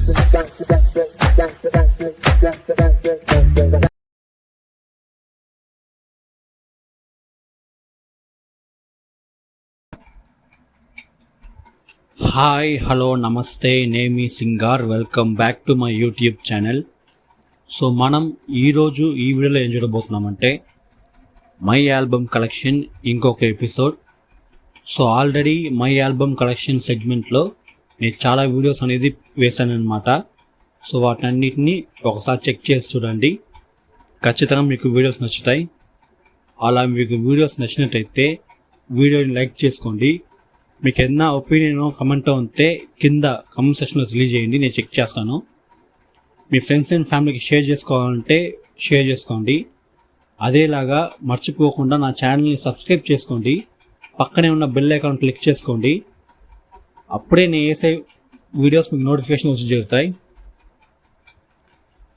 Hi hello నమస్తే, నేమి Singar. Welcome back to my YouTube channel. So మనం ఈరోజు ఈ వీడియోలో ఏం చూడబోతున్నామంటే మై ఆల్బమ్ కలెక్షన్ ఇంకొక ఎపిసోడ్. So already my album collection సెగ్మెంట్లో నేను చాలా వీడియోస్ అనేది వేశాను అనమాట. సో వాటన్నిటిని ఒకసారి చెక్ చేసి చూడండి, ఖచ్చితంగా మీకు వీడియోస్ నచ్చుతాయి. అలా మీకు వీడియోస్ నచ్చినట్టయితే వీడియోని లైక్ చేసుకోండి. మీకు ఏదైనా ఒపీనియన్ కమెంట్ ఉంటే కింద కమెంట్ సెక్షన్లో తెలియజేయండి, నేను చెక్ చేస్తాను. మీ ఫ్రెండ్స్ అండ్ ఫ్యామిలీకి షేర్ చేసుకోవాలంటే షేర్ చేసుకోండి. అదేలాగా మర్చిపోకుండా నా ఛానల్ని సబ్స్క్రైబ్ చేసుకోండి, పక్కనే ఉన్న బెల్ ఐకాన్ క్లిక్ చేసుకోండి. అప్పుడే నేను వేసే వీడియోస్ మీకు నోటిఫికేషన్ వచ్చి జరుగుతాయి.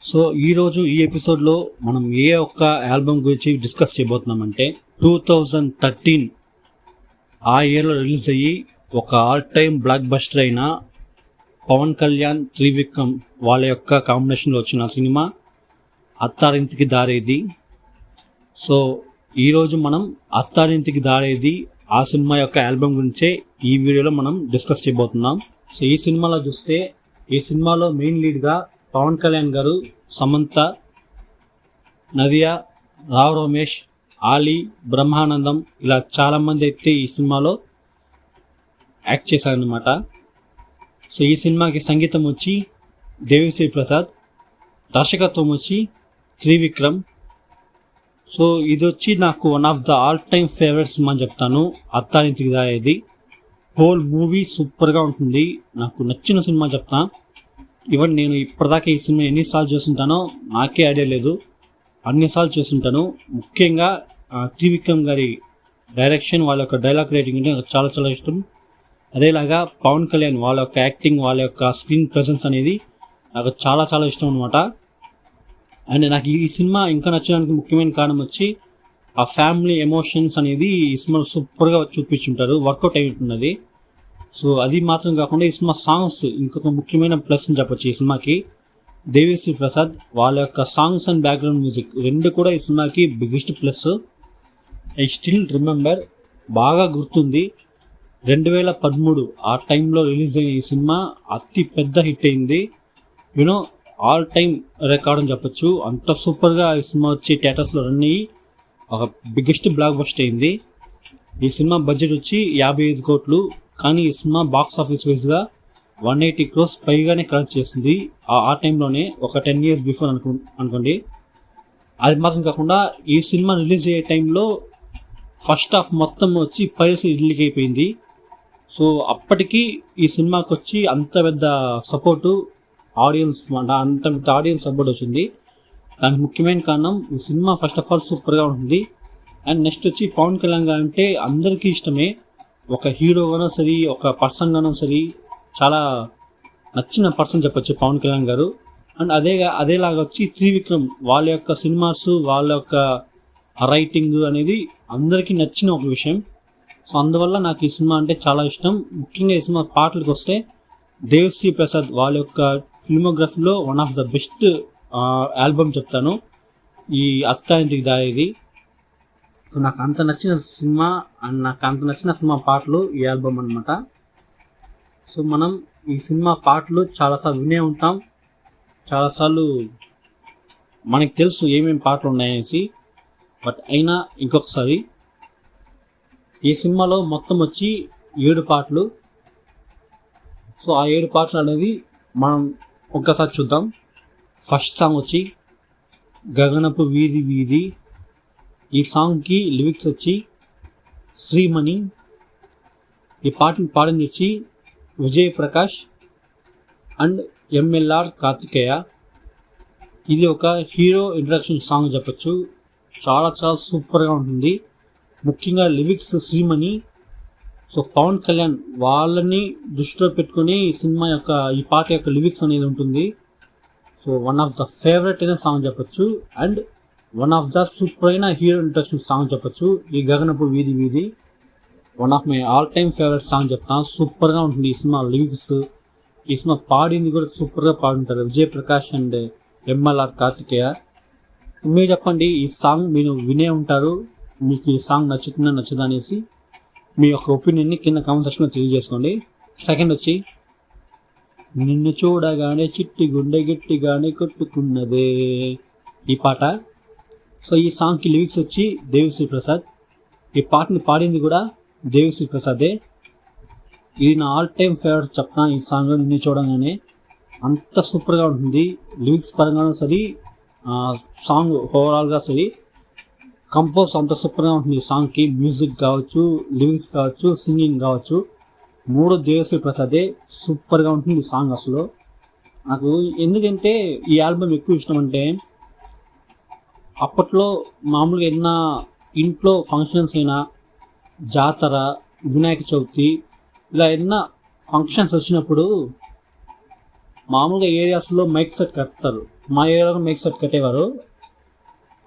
సో ఈరోజు ఈ ఎపిసోడ్లో మనం ఏ ఒక్క ఆల్బమ్ గురించి డిస్కస్ చేయబోతున్నామంటే 2013 ఆ ఇయర్లో రిలీజ్ అయ్యి ఒక ఆల్ టైమ్ బ్లాక్ బస్టర్ అయిన పవన్ కళ్యాణ్, త్రివిక్రమ్ వాళ్ళ యొక్క కాంబినేషన్లో వచ్చిన సినిమా అత్తారింటికి దారేది. సో ఈరోజు మనం అత్తారింటికి దారేది ఆ సినిమా యొక్క ఆల్బమ్ గురించే ఈ వీడియోలో మనం డిస్కస్ చేయబోతున్నాం. సో ఈ సినిమాలో చూస్తే ఈ సినిమాలో మెయిన్ లీడ్గా పవన్ కళ్యాణ్ గారు, సమంత, నదియా, రావు రమేష్, ఆలీ, బ్రహ్మానందం ఇలా చాలామంది అయితే ఈ సినిమాలో యాక్ట్ చేశారనమాట. సో ఈ సినిమాకి సంగీతం వచ్చి దేవిశ్రీ ప్రసాద్, దర్శకత్వం వచ్చి త్రివిక్రమ్. సో ఇది వచ్చి నాకు one of the all time favourite cinema అని చెప్తాను, అత్తారింటికి దారేది. హోల్ మూవీ సూపర్గా ఉంటుంది, నాకు నచ్చిన సినిమా చెప్తాను. ఈవెన్ నేను ఇప్పటిదాకా ఈ సినిమా ఎన్నిసార్లు చూస్తుంటానో నాకే ఐడియా లేదు, అన్నిసార్లు చూస్తుంటాను. ముఖ్యంగా త్రివిక్రమ్ గారి డైరెక్షన్, వాళ్ళ యొక్క డైలాగ్ రైటింగ్ అంటే నాకు చాలా చాలా ఇష్టం. అదేలాగా పవన్ కళ్యాణ్ వాళ్ళ యొక్క యాక్టింగ్, వాళ్ళ యొక్క స్క్రీన్ ప్రెజెన్స్ అనేది నాకు చాలా చాలా ఇష్టం అనమాట. అండ్ నాకు ఈ సినిమా ఇంకా నచ్చడానికి ముఖ్యమైన కారణం వచ్చి ఆ ఫ్యామిలీ ఎమోషన్స్ అనేది ఈ సినిమాలో సూపర్గా చూపించుంటారు, వర్కౌట్ అయి ఉంటున్నది. సో అది మాత్రం కాకుండా ఈ సినిమా సాంగ్స్ ఇంకొక ముఖ్యమైన ప్లస్ అని చెప్పొచ్చు. ఈ సినిమాకి దేవిశ్రీ ప్రసాద్ వాళ్ళ యొక్క సాంగ్స్ అండ్ బ్యాక్గ్రౌండ్ మ్యూజిక్ రెండు కూడా ఈ సినిమాకి biggest plus. I still remember, బాగా గుర్తుంది, 2013 ఆ టైంలో రిలీజ్ అయిన ఈ సినిమా అతి పెద్ద హిట్ అయింది. యూనో ఆల్ టైమ్ రికార్డ్ అని చెప్పొచ్చు. అంత సూపర్గా ఈ సినిమా వచ్చి థియేటర్స్లో రన్ అయ్యి ఒక బిగ్గెస్ట్ బ్లాక్ బస్టర్ అయింది. ఈ సినిమా బడ్జెట్ వచ్చి 55 కోట్లు, కానీ ఈ సినిమా బాక్స్ ఆఫీస్ వైజ్గా 180 crores పైగానే కలెక్ట్ చేసింది ఆ టైంలోనే, ఒక 10 years బిఫోర్ అనుకోండి. అది మాత్రం కాకుండా ఈ సినిమా రిలీజ్ అయ్యే టైంలో ఫస్ట్ హాఫ్ మొత్తం వచ్చి పైరసీ రిలీజ్ అయిపోయింది. సో అప్పటికి ఈ సినిమాకి వచ్చి అంత పెద్ద సపోర్టు ఆడియన్స్, అంత పెద్ద ఆడియన్స్ సపోర్ట్ వచ్చింది. దానికి ముఖ్యమైన కారణం ఈ సినిమా ఫస్ట్ ఆఫ్ ఆల్ సూపర్గా ఉంటుంది. అండ్ నెక్స్ట్ వచ్చి పవన్ కళ్యాణ్ గారు అంటే అందరికీ ఇష్టమే, ఒక హీరోగానో సరి, ఒక పర్సన్గానో సరి చాలా నచ్చిన పర్సన్ చెప్పొచ్చు పవన్ కళ్యాణ్ గారు. అండ్ అదేలాగా వచ్చి త్రివిక్రమ్ వాళ్ళ యొక్క సినిమాస్, వాళ్ళ యొక్క రైటింగ్ అనేది అందరికీ నచ్చిన ఒక విషయం. సో అందువల్ల నాకు ఈ సినిమా అంటే చాలా ఇష్టం. ముఖ్యంగా ఈ సినిమా పాటలకు వస్తే దేవిశ్రీ ప్రసాద్ వాళ్ళ యొక్క ఫిల్మోగ్రఫీలో one of the best album చెప్తాను ఈ అత్తారింటికి దారేది. సో నాకు అంత నచ్చిన సినిమా అండ్ నాకు అంత నచ్చిన సినిమా పాటలు ఈ ఆల్బమ్ అనమాట. సో మనం ఈ సినిమా పాటలు చాలాసార్లు వినే ఉంటాం, చాలాసార్లు మనకు తెలుసు ఏమేమి పాటలు ఉన్నాయనేసి. బట్ అయినా ఇంకొకసారి ఈ సినిమాలో మొత్తం వచ్చి 7 పాటలు. సో ఆ 7 పాటలు అనేది మనం ఒక్కసారి చూద్దాం. ఫస్ట్ సాంగ్ వచ్చి గగనపు వీధి వీధి. ఈ సాంగ్కి లిరిక్స్ వచ్చి శ్రీమణి. ఈ పాటను పాడింది వచ్చి విజయ్ ప్రకాష్ అండ్ ఎంఎల్ఆర్ కార్తికేయ. ఇది ఒక హీరో ఇంట్రడక్షన్ సాంగ్ చెప్పచ్చు, చాలా చాలా సూపర్గా ఉంటుంది. ముఖ్యంగా లిరిక్స్ శ్రీమణి. సో పవన్ కళ్యాణ్ వాళ్ళని దృష్టిలో పెట్టుకుని ఈ పాట యొక్క లిరిక్స్ అనేది ఉంటుంది. So one of the favourite అయిన సాంగ్ చెప్పచ్చు and one of the super అయిన హీరో ఇంట్రడక్షన్ సాంగ్ చెప్పచ్చు. ఈ గగనపు వీధి వీధి one of my all time favourite song చెప్తాను. సూపర్గా ఉంటుంది ఈ సినిమా లిరిక్స్, ఈ సినిమా పాడింది కూడా సూపర్గా పాడుంటారు విజయ్ ప్రకాష్ అండ్ ఎంఎల్ఆర్ కార్తికేయ. మీరు చెప్పండి, ఈ సాంగ్ మీరు వినే ఉంటారు, మీకు ఈ సాంగ్ నచ్చుతుందా నచ్చదా అనేసి మీ యొక్క ఒపీనియన్ని కింద కామెంట్ సెక్షన్లో తెలియజేసుకోండి. సెకండ్ వచ్చి నిన్ను చూడగానే చిట్టి గుండె గట్టిగానే కొట్టుకున్నదే ఈ పాట. సో ఈ సాంగ్కి లిరిక్స్ వచ్చి దేవిశ్రీ ప్రసాద్. ఈ పాటని పాడింది కూడా దేవిశ్రీ ప్రసాదే. ఇది నా ఆల్ టైమ్ ఫేవరెట్ చెప్తాను. ఈ సాంగ్ నిన్ను చూడగానే అంత సూపర్గా ఉంటుంది, లిరిక్స్ పరంగానూ సరే, సాంగ్ ఓవరాల్గా సరే, కంపోజ్ అంత సూపర్గా ఉంటుంది. ఈ సాంగ్కి మ్యూజిక్ కావచ్చు, లిరిక్స్ కావచ్చు, సింగింగ్ కావచ్చు, మూడు దేవిశ్రీ ప్రసాదే. సూపర్గా ఉంటుంది ఈ సాంగ్. అసలు నాకు ఎందుకంటే ఈ ఆల్బమ్ ఎక్కువ ఇష్టం అంటే, అప్పట్లో మామూలుగా ఏదైనా ఇంట్లో ఫంక్షన్స్ అయినా, జాతర, వినాయక చవితి, ఇలా ఏదైనా ఫంక్షన్స్ వచ్చినప్పుడు మామూలుగా ఏరియాస్లో మైక్ సెట్ కడతారు. మా ఏరియాలో మైక్ సెట్ కట్టేవారు.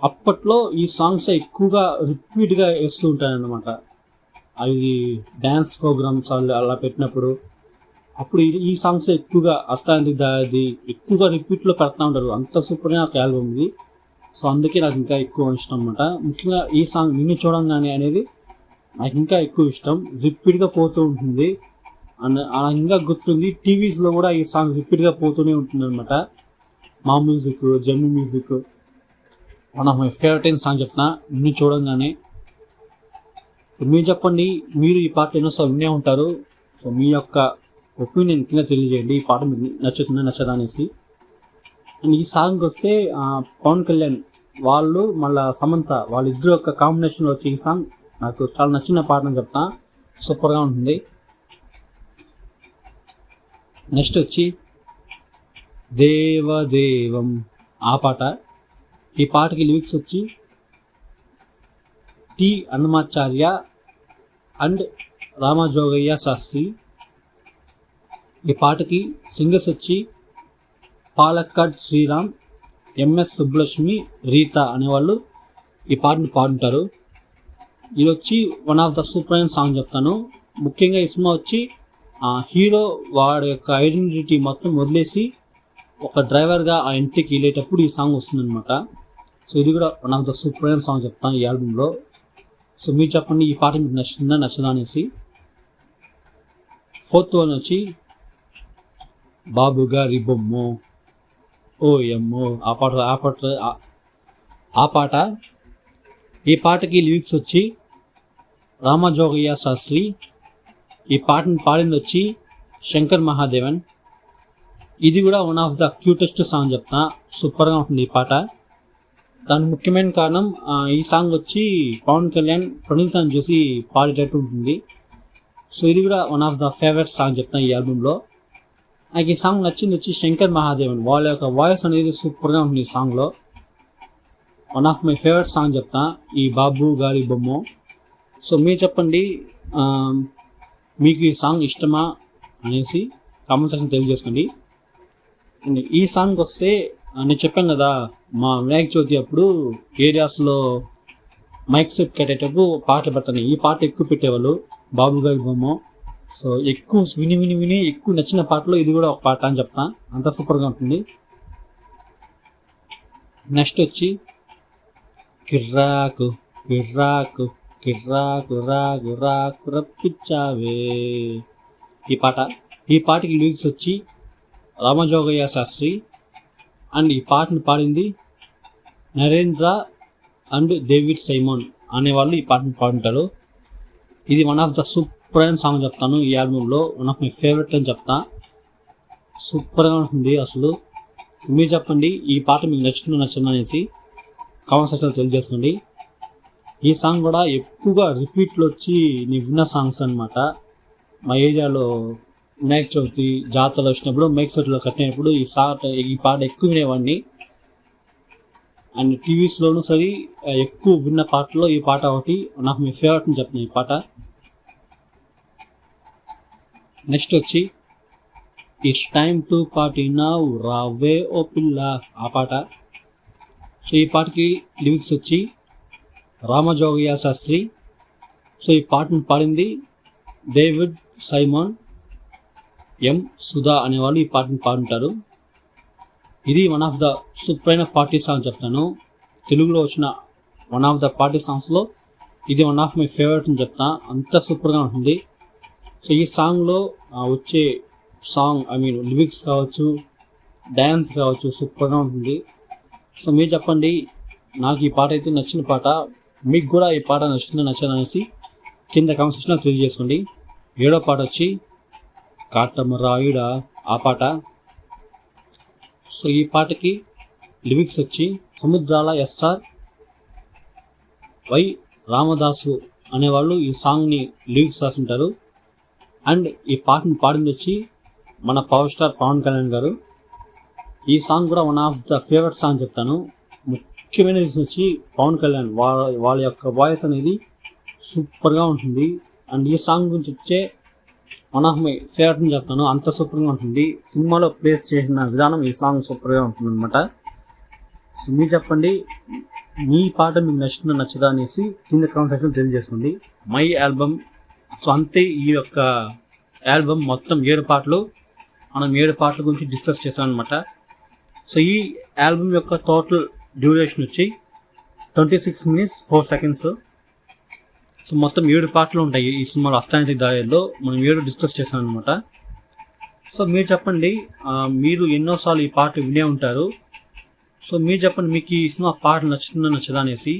అప్పట్లో ఈ సాంగ్స్ ఎక్కువగా రిపీట్గా వేస్తూ ఉంటారనమాట. అవి డ్యాన్స్ ప్రోగ్రామ్స్ అలా పెట్టినప్పుడు అప్పుడు ఈ సాంగ్స్ ఎక్కువగా అత్తాంది దాది ఎక్కువగా రిపీట్లో పెడతా ఉంటారు. అంత సూపర్గా నాకు ఆల్బమ్ ఇది. సో అందుకే నాకు ఇంకా ఎక్కువ ఇష్టం అనమాట. ముఖ్యంగా ఈ సాంగ్ నిన్ను చూడంగానే అనేది నాకు ఇంకా ఎక్కువ ఇష్టం. రిపీట్గా పోతూ ఉంటుంది అండ్ అలా ఇంకా గుర్తుంది. టీవీస్లో కూడా ఈ సాంగ్ రిపీట్గా పోతూనే ఉంటుంది అనమాట. మా music, Gemini music, one of my favourite అయిన సాంగ్ చెప్తున్నా, నిన్ను చూడంగానే. సో మీరు చెప్పండి, మీరు ఈ పాటలు ఎన్నోసార్లు వినే ఉంటారు. సో మీ యొక్క ఒపీనియన్ కింద తెలియజేయండి, ఈ పాట మీకు నచ్చుతుందా నచ్చదా అనేసి. అండ్ ఈ సాంగ్ వస్తే పవన్ కళ్యాణ్ వాళ్ళు మళ్ళీ సమంత వాళ్ళిద్దరు యొక్క కాంబినేషన్లో వచ్చే ఈ సాంగ్ నాకు చాలా నచ్చిన పాట అని చెప్తా. సూపర్గా ఉంటుంది. నెక్స్ట్ వచ్చి దేవదేవం ఆ పాట. ఈ పాటకి లిరిక్స్ వచ్చి టి అన్నమాచార్య అండ్ రామజోగయ్య శాస్త్రి. ఈ పాటకి సింగర్స్ వచ్చి పాలక్కాడ్ శ్రీరామ్, ఎంఎస్ సుబ్బలక్ష్మి, రీతా అనేవాళ్ళు ఈ పాటని పాడుంటారు. ఇది వచ్చి వన్ ఆఫ్ ద సూపర్ అయిన సాంగ్ చెప్తాను. ముఖ్యంగా ఈ సినిమా వచ్చి హీరో వాడి యొక్క ఐడెంటిటీ మొత్తం వదిలేసి ఒక డ్రైవర్గా ఆ ఇంటికి వెళ్ళేటప్పుడు ఈ సాంగ్ వస్తుందన్నమాట. సో ఇది కూడా వన్ ఆఫ్ ద సూపర్ అయిన సాంగ్ చెప్తాను ఈ ఆల్బంలో. సో మీరు చెప్పండి, ఈ పాట మీకు నచ్చుతుందా నచ్చదా అనేసి. ఫోర్త్ వన్ వచ్చి బాబు గారి బొమ్మో ఓ ఎమ్మో ఆ పాట. ఈ పాటకి లిరిక్స్ వచ్చి రామజోగయ్య శాస్త్రి. ఈ పాటను పాడింది వచ్చి శంకర్ మహాదేవన్. ఇది కూడా one of the cutest song చెప్తా. సూపర్గా ఉంటుంది ఈ పాట. దానికి ముఖ్యమైన కారణం ఈ సాంగ్ వచ్చి పవన్ కళ్యాణ్ ప్రణీతాన్ని చూసి పాడేటట్టు ఉంటుంది. సో ఇది కూడా one of the favourite song చెప్తాను ఈ ఆల్బంలో. నాకు ఈ సాంగ్ నచ్చింది వచ్చి శంకర్ మహాదేవన్ వాళ్ళ యొక్క వాయిస్ అనేది సూపర్గా ఉంటుంది ఈ సాంగ్లో. One of my favourite song చెప్తా ఈ బాబు గారి బొమ్మ. సో మీరు చెప్పండి, మీకు ఈ సాంగ్ ఇష్టమా అనేసి కామెంట్ సెక్షన్ తెలియజేసుకోండి. ఈ సాంగ్ వస్తే నేను చెప్పాను కదా, మా వినాయక చవితి అప్పుడు ఏరియాస్లో మైక్ సెట్ కట్టేటప్పుడు పాటలు పెడతాను. ఈ పాట ఎక్కువ పెట్టేవాళ్ళు, బాబు గారి బొమ్మ. సో ఎక్కువ విని విని విని ఎక్కువ నచ్చిన పాటలో ఇది కూడా ఒక పాట అని చెప్తా. అంత సూపర్గా ఉంటుంది. నెక్స్ట్ వచ్చి కిర్రాకు కిర్రాకు కిర్రాకు రాకు రాకు రప్పించావే ఈ పాట. ఈ పాటకి లిరిక్స్ వచ్చి రామజోగయ్య శాస్త్రి అండ్ ఈ పాటను పాడింది నరేంద్ర అండ్ డేవిడ్ సైమన్ అనేవాళ్ళు ఈ పాటను పాడుంటారు. ఇది వన్ ఆఫ్ ద సూపర్ అయిన సాంగ్ చెప్తాను ఈ ఆల్బంలో. వన్ ఆఫ్ మై ఫేవరెట్ అని చెప్తా. సూపర్గా ఉంటుంది అసలు. మీరు చెప్పండి, ఈ పాట మీకు నచ్చుతుందో నచ్చిందో అనేసి కామెంట్ సెక్షన్లో తెలియజేసుకోండి. ఈ సాంగ్ కూడా ఎక్కువగా రిపీట్లో వచ్చి నేను విన్న సాంగ్స్ అనమాట. మా ఏరియాలో వినాయక చవితి జాతరలు వచ్చినప్పుడు మైక్ సెట్లో కట్టినప్పుడు ఈ పాట ఎక్కువ వినేవాడిని. అండ్ టీవీస్లోనూ సరే ఎక్కువ విన్న పాటలో ఈ పాట ఒకటి నాకు మీ ఫేవరెట్ అని చెప్తున్నాను ఈ పాట. నెక్స్ట్ వచ్చి it's time to party now రావే ఓ పిల్ల ఆ పాట. సో ఈ పాటకి లిరిక్స్ వచ్చి రామజోగయ్య శాస్త్రి. సో ఈ పాటను పాడింది డేవిడ్ సైమన్. ఎం సుధా అనేవాళ్ళు ఈ పాటను పాడుంటారు. ఇది వన్ ఆఫ్ ద సూపర్ అయిన పార్టీ సాంగ్ చెప్తాను. తెలుగులో వచ్చిన వన్ ఆఫ్ ద పార్టీ సాంగ్స్లో ఇది వన్ ఆఫ్ మై ఫేవరెట్ అని చెప్తా. అంత సూపర్గా ఉంటుంది. సో ఈ సాంగ్లో వచ్చే లిరిక్స్ కావచ్చు, డ్యాన్స్ కావచ్చు, సూపర్గా ఉంటుంది. సో మీరు చెప్పండి, నాకు ఈ పాట అయితే నచ్చిన పాట, మీకు కూడా ఈ పాట నచ్చిందో నచ్చదనేసి కింద కామెంట్ సెక్షన్లో తెలియజేసుకోండి. 7వ పాట వచ్చి కాటమరాయుడా ఆ పాట. సో ఈ పాటకి లిరిక్స్ వచ్చి సముద్రాల ఎస్ఆర్ వై రామదాసు అనేవాళ్ళు ఈ సాంగ్ని లిరిక్స్ రాసుంటారు. అండ్ ఈ పాటను పాడింది వచ్చి మన పవర్ స్టార్ పవన్ కళ్యాణ్ గారు. ఈ సాంగ్ కూడా one of the favourite song చెప్తాను. ముఖ్యమైన రీజన్ వచ్చి పవన్ కళ్యాణ్ వాళ్ళ యొక్క వాయిస్ అనేది సూపర్గా ఉంటుంది. అండ్ ఈ సాంగ్ గురించి వచ్చే వన్ ఆఫ్ మై ఫేవరెట్ అని చెప్తాను. అంత సూపర్గా ఉంటుంది. సినిమాలో ప్లేస్ చేసిన విధానం ఈ సాంగ్ సూపర్గా ఉంటుంది అనమాట. సో మీరు చెప్పండి, మీ పాట మీకు నచ్చిందో నచ్చదా అనేసి కింద కామెంట్ సెక్షన్లో తెలియజేసుకోండి. My album. సో అంతే, ఈ యొక్క ఆల్బమ్ మొత్తం 7 పాటలు. మనం 7 పాటల గురించి డిస్కస్ చేసాం అనమాట. సో ఈ ఆల్బమ్ యొక్క టోటల్ డ్యూరేషన్ వచ్చి 26 minutes 4 seconds. సో మొత్తం 7 పాటలు ఉంటాయి ఈ సినిమాలో. అత్తాంటికి దారిలో మనం 7 డిస్కస్ చేసాం అనమాట. సో మీరు చెప్పండి, మీరు ఎన్నోసార్లు ఈ పాటలు వినే ఉంటారు. సో మీరు చెప్పండి, మీకు ఈ సినిమా పాటలు నచ్చుతుందో నచ్చదా అనేసి.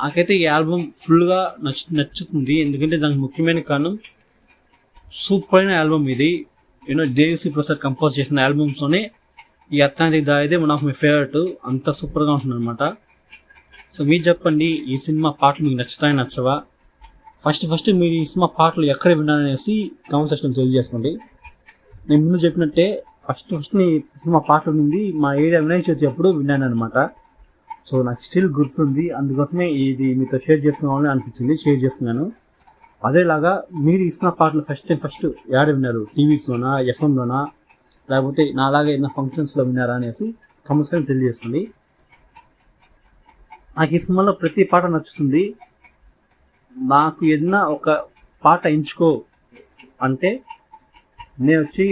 నాకైతే ఈ ఆల్బమ్ ఫుల్గా నచ్చుతుంది. ఎందుకంటే దానికి ముఖ్యమైన కారణం సూపర్ అయిన ఆల్బమ్ ఇది. దేవిశ్రీ ప్రసాద్ కంపోజ్ చేసిన ఆల్బమ్స్తోనే ఈ అత్తాంటికి దారిదే వన్ ఆఫ్ మై ఫేవరెట్. అంత సూపర్గా ఉంటుంది అనమాట. సో మీరు చెప్పండి, ఈ సినిమా పాటలు మీకు నచ్చుతాయని నచ్చవా? ఫస్ట్ మీరు ఈ సినిమా పాటలు ఎక్కడ విన్నారనేసి కామెంట్ సెక్షన్లో తెలియజేసుకోండి. నేను ముందు చెప్పినట్టే ఫస్ట్ నీ సినిమా పాటలు ఉంది మా ఏరియా వినాయక చవితి అప్పుడు విన్నాను అనమాట. సో నాకు స్టిల్ గుర్తుంది. అందుకోసమే ఇది మీతో షేర్ చేసుకోవాలని అనిపించింది, షేర్ చేసుకున్నాను. అదేలాగా మీరు ఇస్తున్న పాటలు ఫస్ట్ యాడ విన్నారు? టీవీస్లోనా, ఎఫ్ఎంలోనా, లేకపోతే నా అలాగే ఏదైనా ఫంక్షన్స్లో విన్నారా అనేసి కామెంట్స్లో తెలియజేసుకోండి. నాకు ఈ సినిమాలో ప్రతి పాట నచ్చుతుంది. నాకు ఏదైనా ఒక పాట ఎంచుకో అంటే నేను వచ్చి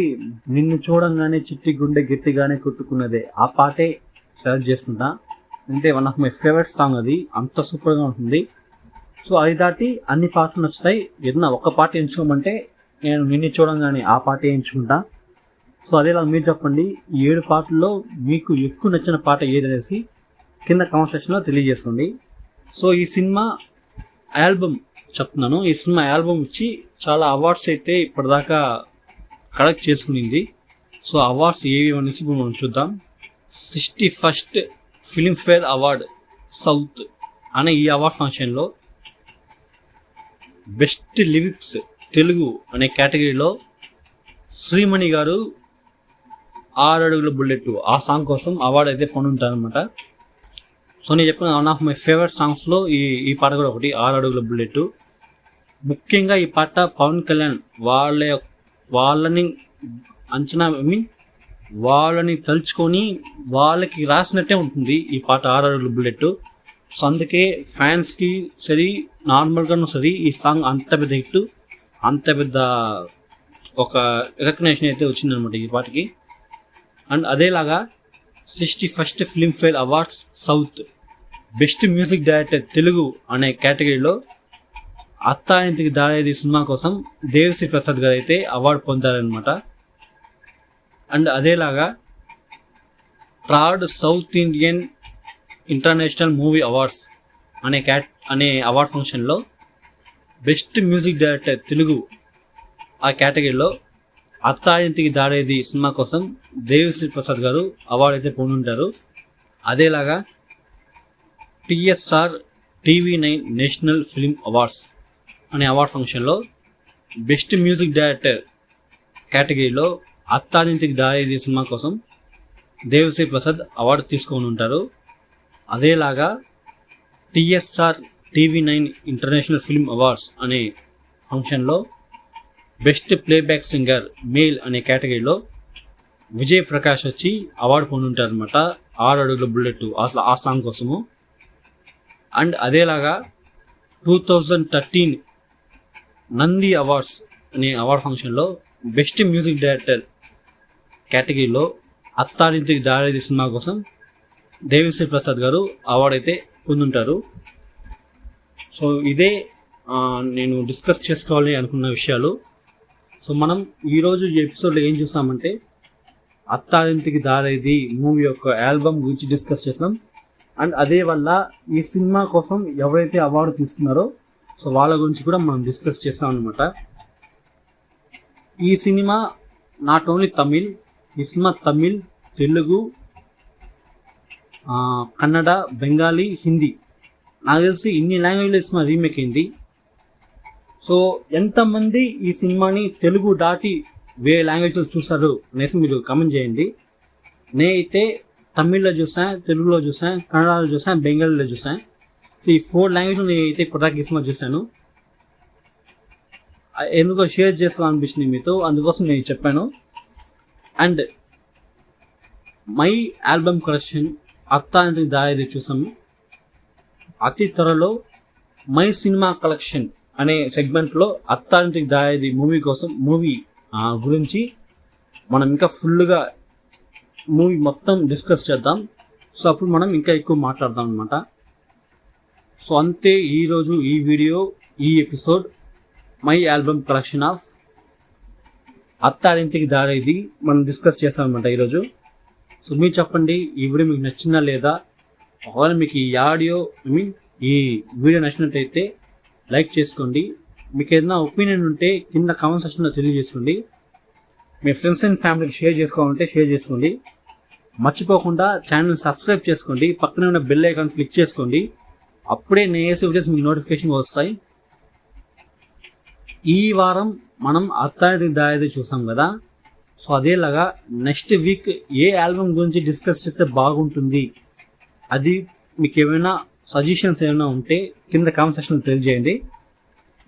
నిన్ను చూడంగానే చిట్టి గుండె గట్టిగానే కొట్టుకున్నదే ఆ పాటే సెలెక్ట్ చేసుకుంటా. అంటే one of my favourite song అది. అంత సూపర్గా ఉంటుంది. సో అది దాటి అన్ని పాటలు నచ్చుతాయి. ఏదైనా ఒక పాట ఎంచుకోమంటే నేను నిన్ను చూడంగానే ఆ పాటే ఎంచుకుంటా. సో అదేలా మీరు చెప్పండి, ఈ 7 పాటల్లో మీకు ఎక్కువ నచ్చిన పాట ఏదనేసి కింద కామెంట్ సెక్షన్లో తెలియజేసుకోండి. సో ఈ సినిమా ఆల్బమ్ చెప్తున్నాను. ఈ సినిమా ఆల్బమ్ వచ్చి చాలా అవార్డ్స్ అయితే ఇప్పటిదాకా కలెక్ట్ చేసుకునింది. సో అవార్డ్స్ ఏవి అనేసి ఇప్పుడు మనం చూద్దాం. 61st ఫిల్మ్ఫేర్ అవార్డ్ సౌత్ అనే ఈ అవార్డ్ ఫంక్షన్లో బెస్ట్ లిరిక్స్ తెలుగు అనే కేటగిరీలో శ్రీమణి గారు 6 అడుగుల బుల్లెట్ ఆ సాంగ్ కోసం అవార్డు అయితే పొందుంటారనమాట. సో నేను చెప్పిన వన్ ఆఫ్ మై ఫేవరెట్ సాంగ్స్లో ఈ పాట కూడా ఒకటి, 6 అడుగుల బుల్లెట్. ముఖ్యంగా ఈ పాట పవన్ కళ్యాణ్ వాళ్ళని అంచనా వాళ్ళని తలుచుకొని వాళ్ళకి రాసినట్టే ఉంటుంది ఈ పాట 6 అడుగుల బుల్లెట్. సో అందుకే ఫ్యాన్స్కి సరి, నార్మల్గాను సరి ఈ సాంగ్ అంత పెద్ద హిట్, అంత పెద్ద ఒక రికగ్నేషన్ అయితే వచ్చిందనమాట ఈ పాటకి. అండ్ అదేలాగా 61st Filmfare awards south best music director Telugu అనే కేటగిరీలో అత్తాయింటికి దారేది సినిమా కోసం దేవిశ్రీ ప్రసాద్ గారు అయితే award పొందారనమాట. And అదేలాగా 3rd south Indian international movie awards అనే అవార్డ్ ఫంక్షన్లో బెస్ట్ మ్యూజిక్ డైరెక్టర్ తెలుగు ఆ కేటగిరీలో అత్తాయింటికి దారేది సినిమా కోసం దేవిశ్రీ ప్రసాద్ గారు అవార్డు అయితే పొందుంటారు. అదేలాగా TSR TV9 national film awards అనే అవార్డ్ ఫంక్షన్లో బెస్ట్ మ్యూజిక్ డైరెక్టర్ కేటగిరీలో అత్తారింటికి దారేది సినిమా కోసం దేవిశ్రీ ప్రసాద్ అవార్డు తీసుకొని ఉంటారు. అదేలాగా TSR TV9 international film awards అనే ఫంక్షన్లో బెస్ట్ ప్లేబ్యాక్ సింగర్ మేల్ అనే కేటగిరీలో విజయ్ ప్రకాష్ వచ్చి అవార్డు పొందుంటారనమాట 6 అడుగుల బుల్లెట్ ఆ సాంగ్ కోసము. అండ్ అదేలాగా 2013 నంది అవార్డ్స్ అనే అవార్డ్ ఫంక్షన్లో బెస్ట్ మ్యూజిక్ డైరెక్టర్ కేటగిరీలో అత్తారింటికి దారేది సినిమా కోసం దేవిశ్రీ ప్రసాద్ గారు అవార్డు అయితే పొందుంటారు. సో ఇదే నేను డిస్కస్ చేసుకోవాలి అనుకున్న విషయాలు. సో మనం ఈరోజు ఈ ఎపిసోడ్లో ఏం చూస్తామంటే అత్తారింటికి దారేది మూవీ యొక్క ఆల్బమ్ గురించి డిస్కస్ చేస్తాం. అండ్ అదే వల్ల ఈ సినిమా కోసం ఎవరైతే అవార్డు తీసుకున్నారో సో వాళ్ళ గురించి కూడా మనం డిస్కస్ చేస్తాం అనమాట. ఈ సినిమా నాట్ ఓన్లీ తమిళ్, ఈ సినిమా తమిళ్, తెలుగు, కన్నడ, బెంగాలీ, హిందీ, నాకు తెలిసి ఇన్ని లాంగ్వేజ్లో సినిమా రీమేక్ అయింది. సో ఎంతమంది ఈ సినిమాని తెలుగు దాటి వేరే లాంగ్వేజ్లో చూస్తారు అనేసి మీరు కమెంట్ చేయండి. నేనైతే తమిళ్లో చూసాను, తెలుగులో చూసాను, కన్నడలో చూసాను, బెంగాలీలో చూసాను. సో ఈ 4 లాంగ్వేజ్లో నేనైతే ఇప్పటిదాకా ఈ సినిమా చూశాను. ఎందుకో షేర్ చేసుకోవాలనిపించింది మీతో, అందుకోసం నేను చెప్పాను. And my album collection Attarintiki Daredi చూసాము. అతి త్వరలో మై సినిమా కలెక్షన్ అనే సెగ్మెంట్లో అత్తారింటికి దారేది మూవీ గురించి మనం ఇంకా ఫుల్గా మూవీ మొత్తం డిస్కస్ చేద్దాం. సో అప్పుడు మనం ఇంకా ఎక్కువ మాట్లాడదాం అనమాట. సో అంతే ఈరోజు ఈ వీడియో, ఈ episode my album collection of Attarintiki Daredi మనం డిస్కస్ చేస్తాం అనమాట ఈరోజు. సో మీరు చెప్పండి, ఈ వీడియో మీకు నచ్చిందా లేదా? ఒకవేళ మీకు ఈ ఆడియో ఈ వీడియో నచ్చినట్టయితే లైక్ చేసుకోండి. మీకు ఏదైనా ఒపీనియన్ ఉంటే కింద కామెంట్ సెక్షన్లో తెలియజేసుకోండి. మీ ఫ్రెండ్స్ అండ్ ఫ్యామిలీకి షేర్ చేసుకోవాలంటే షేర్ చేసుకోండి. మర్చిపోకుండా ఛానల్ సబ్స్క్రైబ్ చేసుకోండి, పక్కనే ఉన్న బెల్ ఐకాన్ క్లిక్ చేసుకోండి. అప్పుడే నేను వేసే వీడియోస్ మీకు నోటిఫికేషన్ వస్తాయి. ఈ వారం మనం అత్తారింటికి దారేది చూసాం కదా. సో అదేలాగా నెక్స్ట్ వీక్ ఏ ఆల్బమ్ గురించి డిస్కస్ చేస్తే బాగుంటుంది, అది మీకు ఏమైనా సజెషన్స్ ఏమైనా ఉంటే కింద కామెంట్ సెక్షన్లో తెలియజేయండి.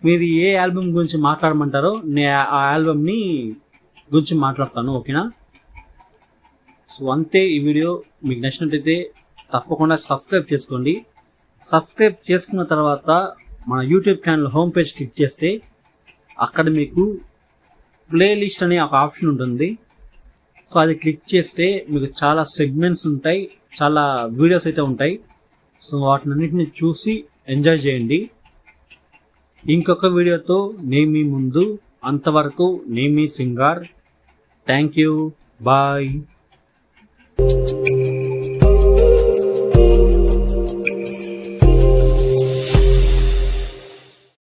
మీరు ఏ ఆల్బమ్ గురించి మాట్లాడమంటారో నేను ఆ ఆల్బమ్ని గురించి మాట్లాడతాను, ఓకేనా? సో అంతే ఈ వీడియో. మీకు నచ్చినట్టయితే తప్పకుండా సబ్స్క్రైబ్ చేసుకోండి. సబ్స్క్రైబ్ చేసుకున్న తర్వాత మన YouTube channel home page click చేస్తే అక్కడ మీకు ప్లేలిస్ట్ అనే ఒక ఆప్షన్ ఉంటుంది. సో అది క్లిక్ చేస్తే మీకు చాలా సెగ్మెంట్స్ ఉంటాయి, చాలా వీడియోస్ అయితే ఉంటాయి. సో వాటినన్నింటినీ చూసి ఎంజాయ్ చేయండి. ఇంకొక వీడియోతో నేను మీ ముందు, అంతవరకు నేను మీ సింగార్. Thank you, bye.